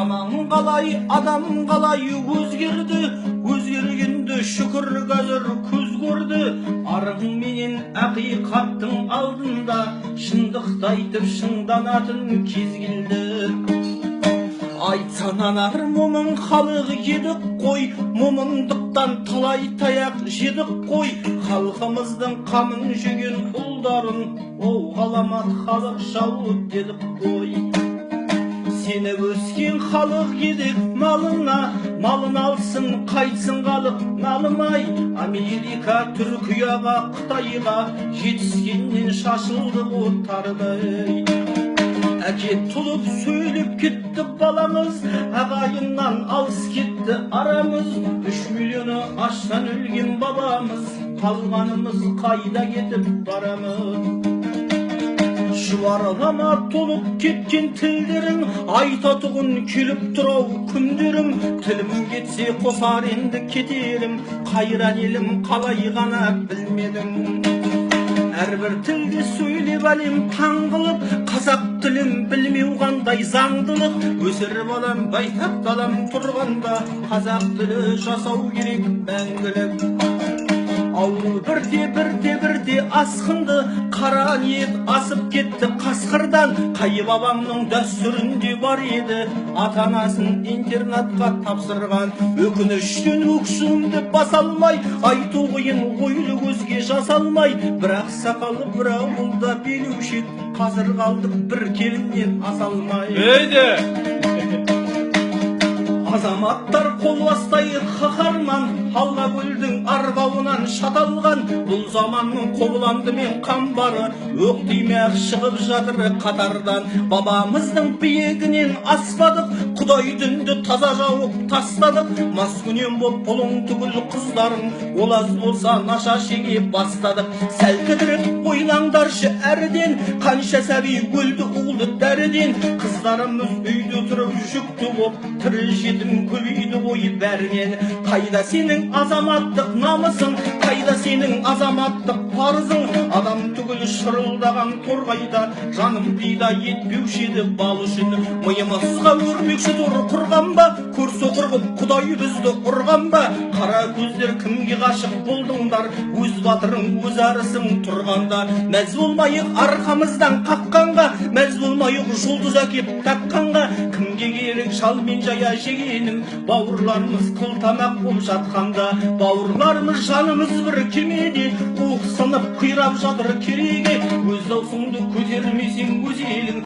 Заман қалай, адам қалай өзгерді, өзгергенді шүкір қазір көз көрді. Арың менен ақиқаттың алдында шындықты айтып шыңданатын кез келді. Айтса нанар момын халық едік қой, момындықтан талай таяқ жедік қой. Халқымыздың қамын жеген ұлдарын, оу ғаламат халық жауы дедік қой. Сені өскен халық едік малына, малын алсын қайтсын халық налымай. Америка, Түркияға, Қытайға жетіскеннен шашылды оттардай. Әке тұлып сөйлеп кетті баламыз, ағайыннан алыс кетті арамыз. 3 миллионы аштан өлген бабамыз, қалғанымыз қайда кетіп барамыз? Шұбарлама толып кеткен тілдерің, айтатұғын келіп тұрау күндерім. Тілім кетсе қосар енді кетерім, қайран елім қалай ғана білмедім. Әрбір тілде сөйлеп әлем таңғылып, қазақ тілін білмеу қандай заңдылық. Өсіріп алам байтақ далам тұрғанда, қазақ тілі жасау керек мәңгілік. Ауыл бірте асқынды, қара ниет асып кетті қасқырдан. Қай бабамның дәстүрінде бар еді, ата-анасын интернатқа тапсырған. Өкініштен өксігімді баса алмай, айту қиын ойлы көзге жасалмай. Бірақ сақалы бір ауылда билеуші еді, қазір қалдық бір келіннен аса алмай. Азаматтар қол бастай қаһарман, Аллакөлдің арбауынан шаталған. Бұл заманның қобыланды мен қамбары, оқ тимей шығып жатыр қатардан. Бабамыздың биігінен аспадық, Құдай дүнді таза жауып тастадық. Маскүнем боп ұлың түгіл қыздарың, ол аз болса наша шеге бастадық. Сәл кідіріп ойлаңдаршы әріден, қанша сәби өлді ұлды дәріден. Қыздарымыз үйде тұрып жүкті боп, тірі жетім көбейді бойы бәрінен. Қайда сенің азаматтық намысың, қайда сенің азаматтық парызың? Адам түгіл шырылдаған торғайда, жаным пида етпеуші еді бал үшін. Миымызға өрмекші тұр құрған ба, көрсе құрғып Құдай бізді ұрған ба? Қара көздер кімге ғашық болдыңдар, өз батырың өз арысың тұрғанда. Мәз болмайық арқамыздан қаққанға, мәз болмайық жұлдыз әкеп таққанға. Кімге керек шал мен жая жегенің, бауырларымыз қылтамақ болып жатқанда. Бауырларымыз жанымыз бір кемеде, уқсынып қирап жатыр кереге. Өз даусыңды көтермесең өз елің